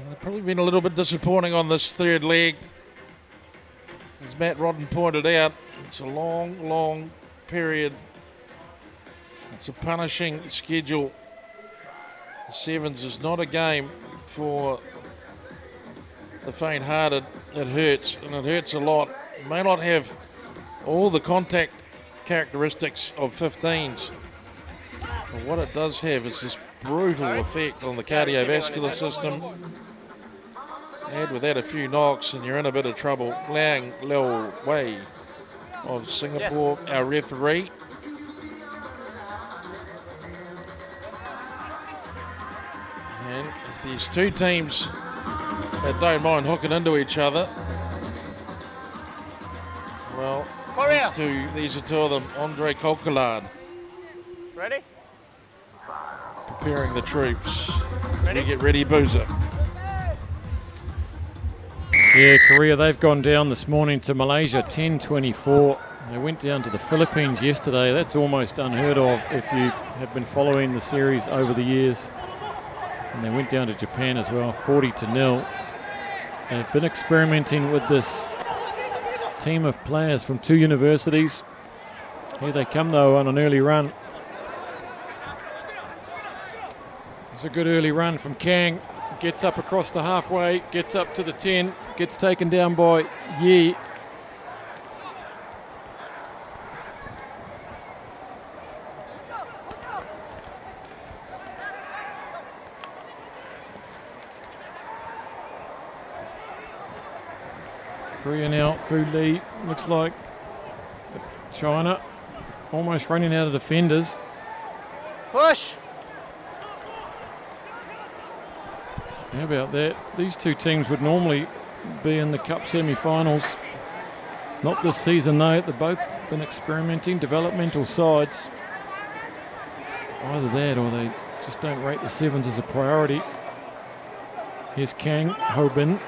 They've probably been a little bit disappointing on this third leg. As Matt Rodden pointed out, it's a long period. It's a punishing schedule. The Sevens is not a game for the faint-hearted. It hurts, and it hurts a lot. It may not have all the contact characteristics of 15s, but what it does have is this brutal effect on the cardiovascular system. Add with that a few knocks and you're in a bit of trouble. Lang Leo Wei of Singapore, our referee. And if these two teams that don't mind hooking into each other, well, these are two of them. Andre Coquelard. Ready? Preparing the troops. Ready? Get ready, Boozer. Yeah, Korea, they've gone down this morning to Malaysia, 10-24. They went down to the Philippines yesterday. That's almost unheard of if you have been following the series over the years. And they went down to Japan as well, 40-0. They've been experimenting with this team of players from two universities. Here they come, though, on an early run. It's a good early run from Kang. Gets up across the halfway, gets up to the 10, gets taken down by Yi. Korea now through Lee, looks like China almost running out of defenders. Push! How about that? These two teams would normally be in the Cup semi-finals. Not this season though. They've both been experimenting, developmental sides. Either that or they just don't rate the Sevens as a priority. Here's Kang Ho-bin.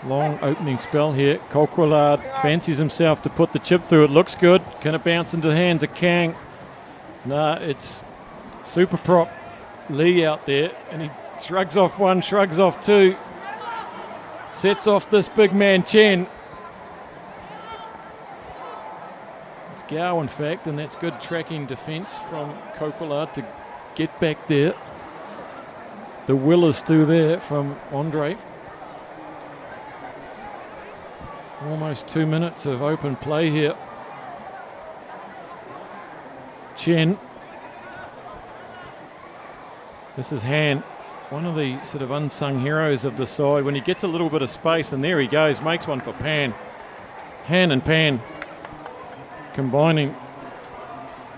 Long opening spell here. Coquelard fancies himself to put the chip through. It looks good. Can it bounce into the hands of Kang? Nah, it's super prop Lee out there, and he shrugs off one, shrugs off two. Sets off this big man Chen. It's Gao, in fact, and that's good tracking defence from Coquelard to get back there. The will is still there from Andre. Almost 2 minutes of open play here. Chen. This is Han, one of the sort of unsung heroes of the side. When he gets a little bit of space, and there he goes, makes one for Pan. Han and Pan combining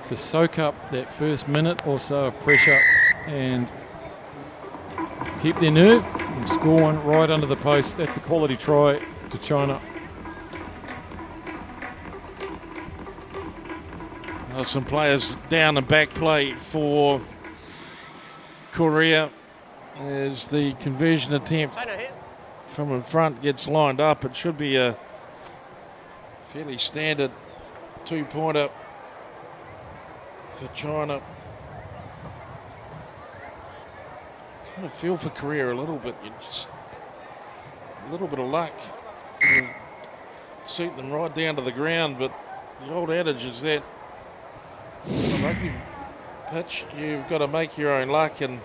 to soak up that first minute or so of pressure and keep their nerve and score one right under the post. That's a quality try to China. Well, some players down and back play for Korea as the conversion attempt from in front gets lined up. It should be a fairly standard two-pointer for China. Kind of feel for Korea a little bit. You just a little bit of luck will suit them right down to the ground, but the old adage is that on a rugby pitch, you've got to make your own luck, and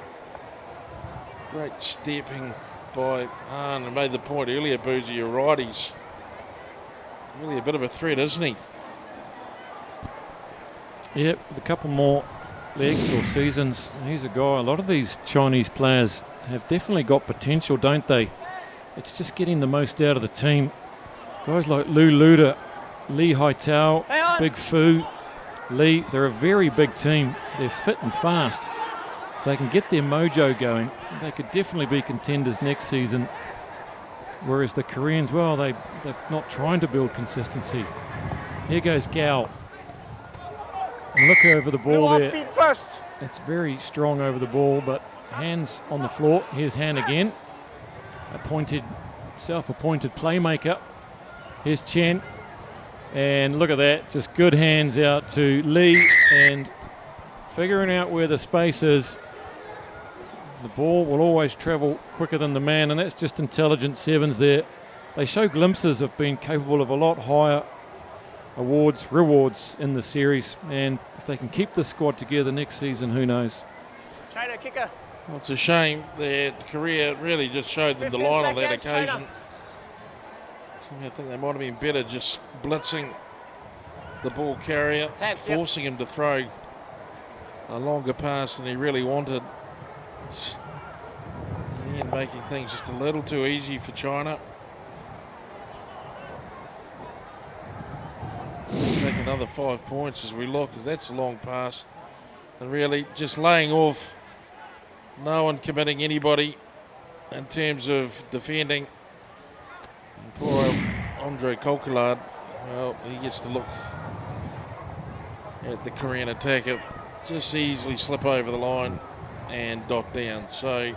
great stepping by Hahn, and made the point earlier, Boozy, you're right, he's really a bit of a threat, isn't he? Yep, with a couple more legs or seasons, he's a guy. A lot of these Chinese players have definitely got potential, don't they? It's just getting the most out of the team. Guys like Lu Luda, Lee Haitao, Big Fu, Lee, they're a very big team. They're fit and fast. If they can get their mojo going, they could definitely be contenders next season. Whereas the Koreans, well, they're not trying to build consistency. Here goes Gao. And look over the ball there. Feet first. It's very strong over the ball, but hands on the floor. Here's Han again. Self-appointed playmaker. Here's Chen. And look at that, just good hands out to Lee and figuring out where the space is. The ball will always travel quicker than the man, and that's just intelligent sevens there. They show glimpses of being capable of a lot higher rewards in the series, and if they can keep the squad together next season, who knows? China kicker. Well, it's a shame that Korea really just showed them the 15 line on that seconds, occasion. China. I think they might have been better just blitzing the ball carrier, 10, forcing him to throw a longer pass than he really wanted. Just in the end, making things just a little too easy for China. Take another 5 points as we look, as that's a long pass. And really just laying off, no one committing anybody in terms of defending. And poor Andre Kokolad, well, he gets to look at the Korean attacker just easily slip over the line and dot down. So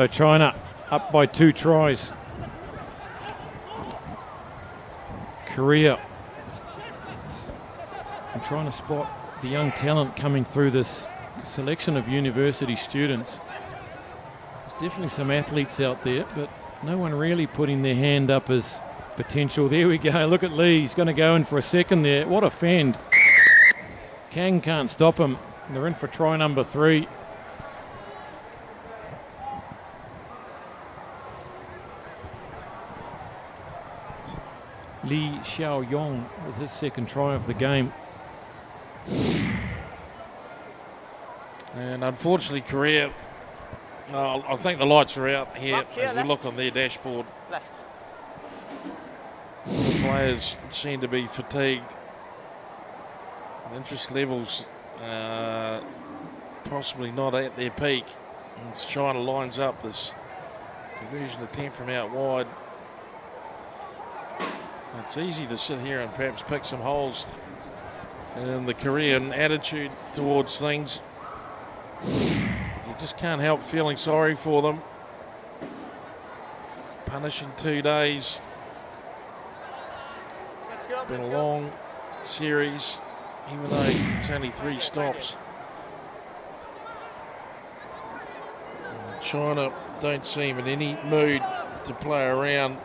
China up by 2 tries. Korea. I'm trying to spot the young talent coming through this selection of university students. There's definitely some athletes out there, but no one really putting their hand up as potential. There we go. Look at Lee. He's going to go in for a second there. What a fend. Kang can't stop him. They're in for try number 3. Lee Xiaoyong with his second try of the game. And unfortunately, Korea, I think the lights are out here Here, as we left. look on their dashboard. Left. The players seem to be fatigued. Interest levels possibly not at their peak. And China lines up this conversion attempt from out wide. It's easy to sit here and perhaps pick some holes in the Korean attitude towards things. You just can't help feeling sorry for them. Punishing 2 days. Let's go. It's been a let's go. long series, even though it's only 3 stops. China don't seem in any mood to play around.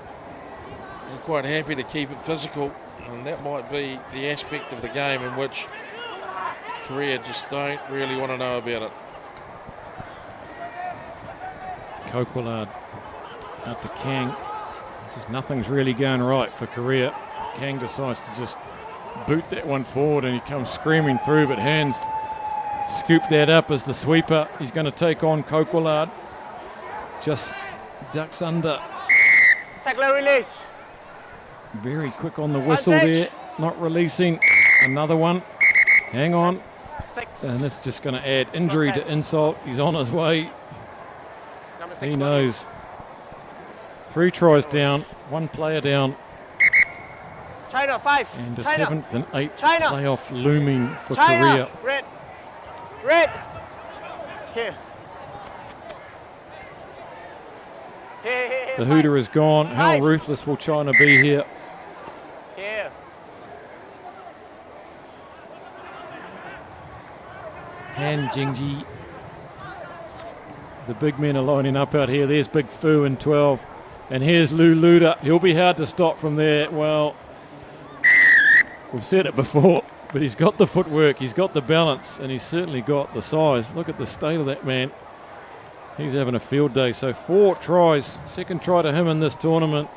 They're quite happy to keep it physical, and that might be the aspect of the game in which Korea just don't really want to know about it. Kokolad out to Kang. Just nothing's really going right for Korea. Kang decides to just boot that one forward, and he comes screaming through, but Hands scooped that up as the sweeper. He's going to take on Kokolad. Just ducks under. Tackler release. Very quick on the whistle One there. Not releasing. Another one. Hang on. 6. And that's just going to add injury to insult. He's on his way. Number 6. He knows. 3 tries down. 1 player down. China 5. And a China. 7th and 8th China. playoff looming for China. Korea. Red. Red. Here. Here. The hooter is gone. How 5. ruthless will China be here? Here. Han Jingji. The big men are lining up out here. There's Big Fu in 12. And here's Lu Luda. He'll be hard to stop from there. Well, we've said it before, but he's got the footwork, he's got the balance, and he's certainly got the size. Look at the state of that man. He's having a field day. So 4 tries. Second try to him in this tournament.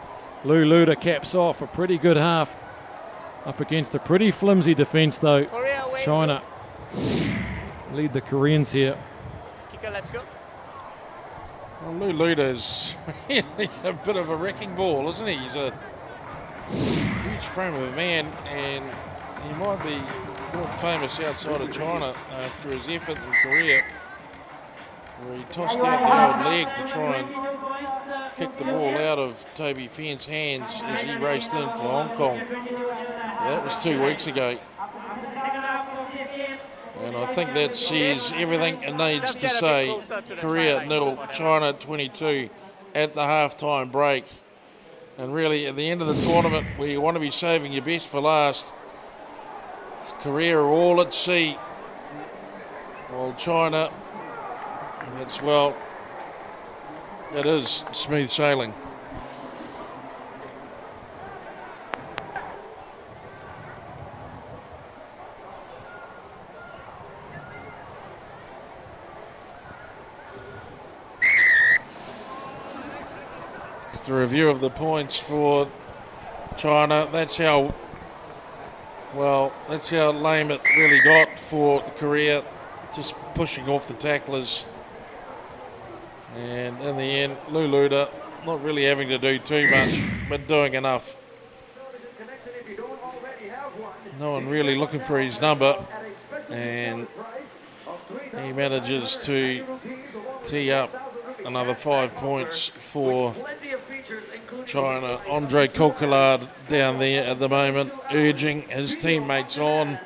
Lu Luda caps off a pretty good half. Up against a pretty flimsy defence, though. Korea away. China lead the Koreans here. Kicker, let's go. Well, Lu Luda's really a bit of a wrecking ball, isn't he? He's a huge frame of a man, and he might be more famous outside of China after his effort in Korea, where he tossed out the old leg to try and kick the ball out of Toby Fenn's hands as he raced in for Hong Kong. That was 2 weeks ago. And I think that says everything it needs to say. Korea 0, China 22 at the halftime break. And really, at the end of the tournament, where you want to be saving your best for last, Korea are all at sea. While China, that's, well, it is smooth sailing. It's the review of the points for China. That's how lame it really got for Korea, just pushing off the tacklers. And in the end, Luluda not really having to do too much, but doing enough. No one really looking for his number, and he manages to tee up another 5 points for China. Andre Coquillard down there at the moment, urging his teammates on.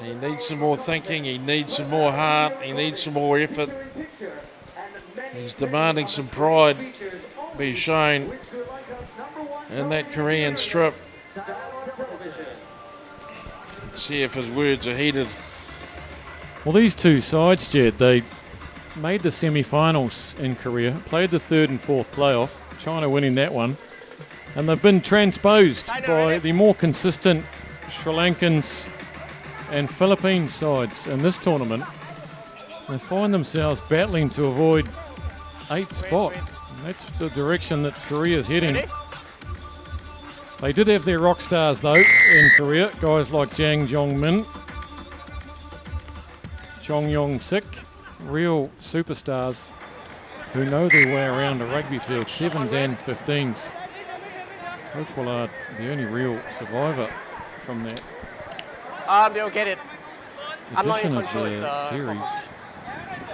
He needs some more thinking, he needs some more heart, he needs some more effort. He's demanding some pride be shown in that Korean strip. Let's see if his words are heeded. Well, these two sides, Jed, they made the semi-finals in Korea, played the third and fourth playoff, China winning that one, and they've been transposed by the more consistent Sri Lankans and Philippine sides in this tournament. They find themselves battling to avoid 8th spot. And that's the direction that Korea's heading. They did have their rock stars though in Korea, guys like Jang Jong-min, Chong Yong-sik, real superstars who know their way around a rugby field, 7s and 15s. Coquillard, the only real survivor from that They'll get it. I'm not in edition of control. the series.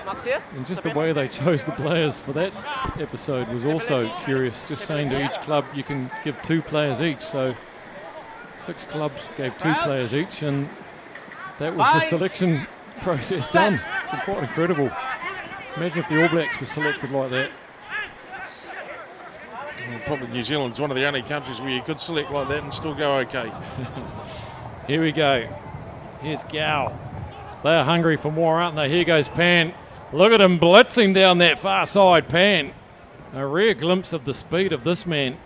Max here. And just the way they chose the players for that episode was also curious, just saying to each club you can give 2 players each, so 6 clubs gave 2 players each, and that was the selection process done. It's quite incredible. Imagine if the All Blacks were selected like that. Well, probably New Zealand's one of the only countries where you could select like that and still go okay. Here we go. Here's Gao. They're hungry for more, aren't they? Here goes Pan. Look at him blitzing down that far side, Pan. A rare glimpse of the speed of this man.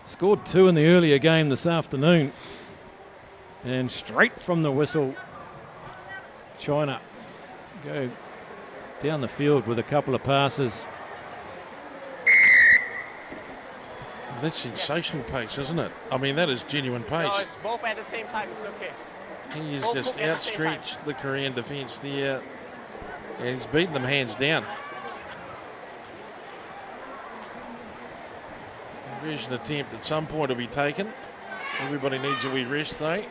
Scored 2 in the earlier game this afternoon. And straight from the whistle, China go down the field with a couple of passes. That's sensational pace, isn't it? I mean, that is genuine pace. No, it's both at the same time. It's okay. He has Both just look at the same time. outstretched the Korean defence there. And he's beaten them hands down. Conversion attempt at some point will be taken. Everybody needs a wee rest though.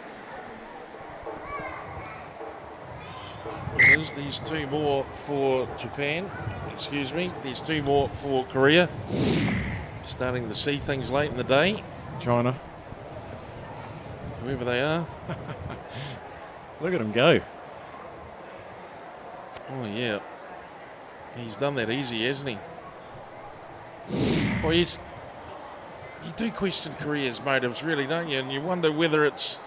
It is these 2 more for Japan. Excuse me. There's 2 more for Korea. Starting to see things late in the day. China. Whoever they are. Look at him go. Oh, yeah. He's done that easy, hasn't he? Well, you do question Korea's motives, really, don't you? And you wonder whether it's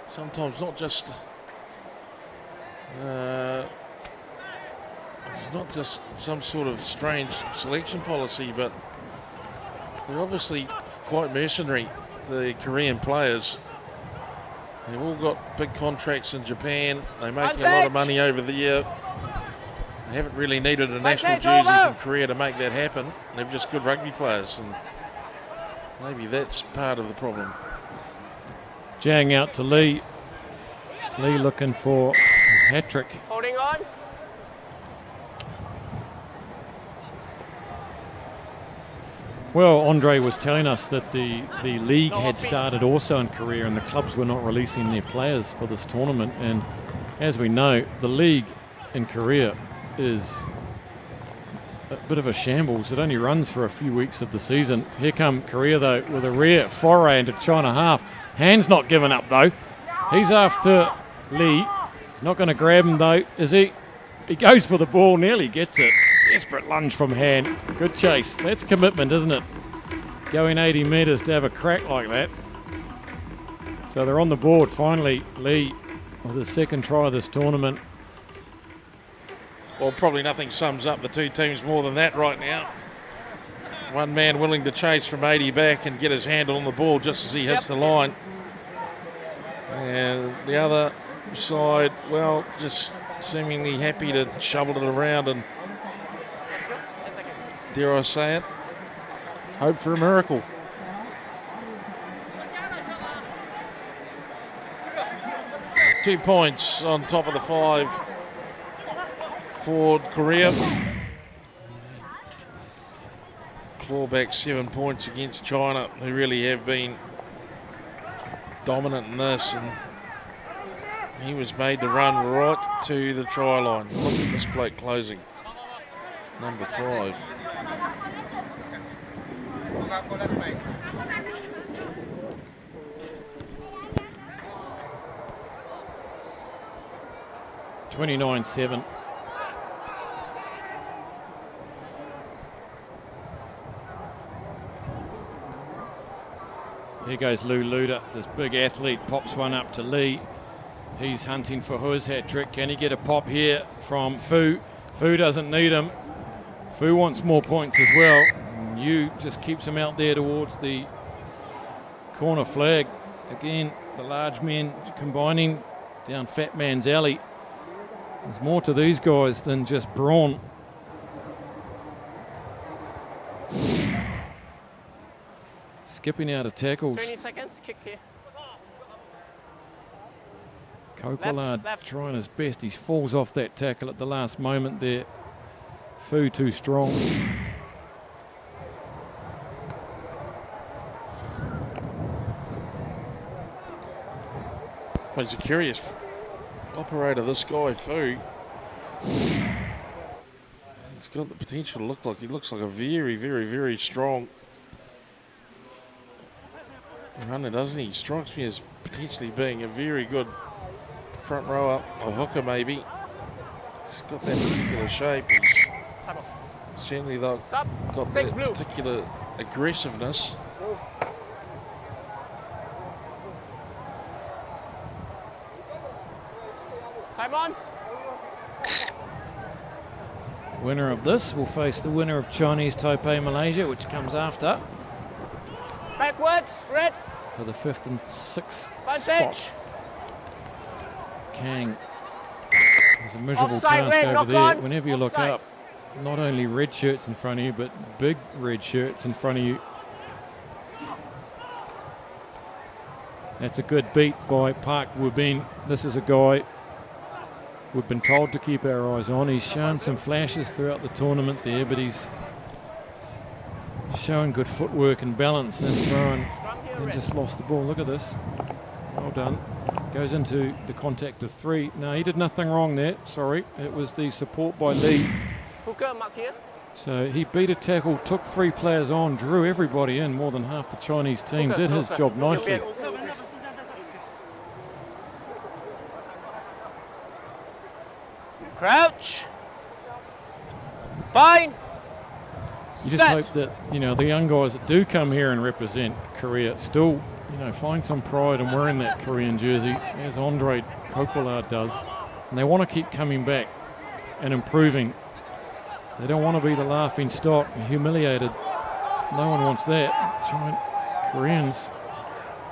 sometimes not just... it's not just some sort of strange selection policy, but they're obviously quite mercenary, the Korean players. They've all got big contracts in Japan. They're making a lot of money over the year. They haven't really needed a national jersey from Korea to make that happen. They've just good rugby players, and maybe that's part of the problem. Jang out to Lee. Lee looking for his hat-trick. Holding on. Well, Andre was telling us that the league had started also in Korea and the clubs were not releasing their players for this tournament. And as we know, the league in Korea is a bit of a shambles. It only runs for a few weeks of the season. Here come Korea, though, with a rare foray into China half. Hand's not given up, though. He's after Lee. He's not going to grab him, though, is he? He goes for the ball, nearly gets it. Desperate lunge from Hand. Good chase. That's commitment, isn't it? going 80 metres to have a crack like that. So they're on the board finally, Lee, with his second try of this tournament. Well, probably nothing sums up the two teams more than that right now. One man willing to chase from 80 back and get his handle on the ball just as he hits the line. And the other side, well, just seemingly happy to shovel it around and, dare I say it, hope for a miracle. Two points on top of the 5 for Korea. Claw back 7 points against China, who really have been dominant in this, and he was made to run right to the try line. Look at this bloke closing. Number 5. $29-7. Here goes Lou Luda, this big athlete, pops one up to Lee. He's hunting for his hat trick. Can he get a pop here from Fu? Fu doesn't need him. Fu wants more points as well. Yu just keeps him out there towards the corner flag. Again, the large men combining down Fat Man's alley. There's more to these guys than just brawn. Skipping out of tackles. 20 seconds, kick here. Coquillard Left. trying his best. He falls off that tackle at the last moment there. Fu too strong. Well, he's a curious operator, this guy, Fu. He's got the potential to look like, he looks like a very, very, very strong runner, doesn't he? He strikes me as potentially being a very good front rower, a hooker maybe. He's got that particular shape. He's certainly got that particular aggressiveness. Time on. Winner of this will face the winner of Chinese Taipei Malaysia, which comes after. Backwards, red. For the 5th and 6th Advantage. spot. Kang has a miserable Offside, task red, over knock there. on. Whenever you look Offside. up, not only red shirts in front of you, but big red shirts in front of you. That's a good beat by Park Wubin. This is a guy we've been told to keep our eyes on. He's shown some flashes throughout the tournament there, but he's showing good footwork and balance and throwing, and just lost the ball. Look at this. Well done. Goes into the contact of 3. No, he did nothing wrong there. Sorry. It was the support by Lee. Hooker, mark here. So he beat a tackle, took 3 players on, drew everybody in. More than half the Chinese team did his job nicely. Crouch. Fine. You just hope that, you know, the young guys that do come here and represent Korea still, you know, find some pride in wearing that Korean jersey, as Andre Coquillard does. And they want to keep coming back and improving. They don't want to be the laughing stock, humiliated. No one wants that. Giant Koreans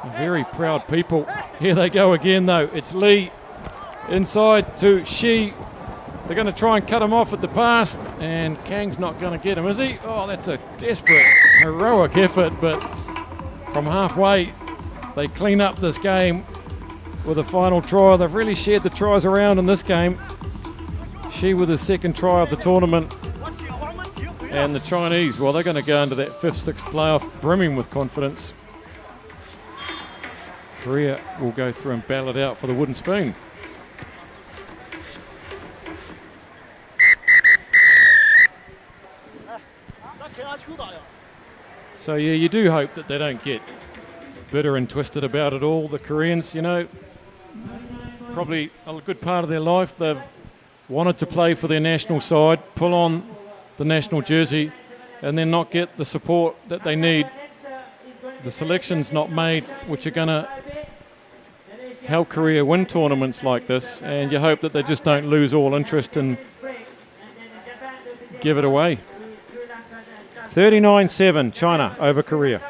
are very proud people. Here they go again, though. It's Lee inside to Shi. They're going to try and cut him off at the pass, and Kang's not going to get him, is he? Oh, that's a desperate, heroic effort, but from halfway, they clean up this game with a final try. They've really shared the tries around in this game. Shi with his second try of the tournament, and the Chinese, well, they're going to go into that 5th, 6th playoff brimming with confidence. Korea will go through and battle it out for the wooden spoon. So yeah, you do hope that they don't get bitter and twisted about it all. The Koreans, you know, probably a good part of their life they've wanted to play for their national side, pull on the national jersey, and then not get the support that they need the selections not made which are going to help Korea win tournaments like this, and you hope that they just don't lose all interest and give it away. 39-7 China over Korea.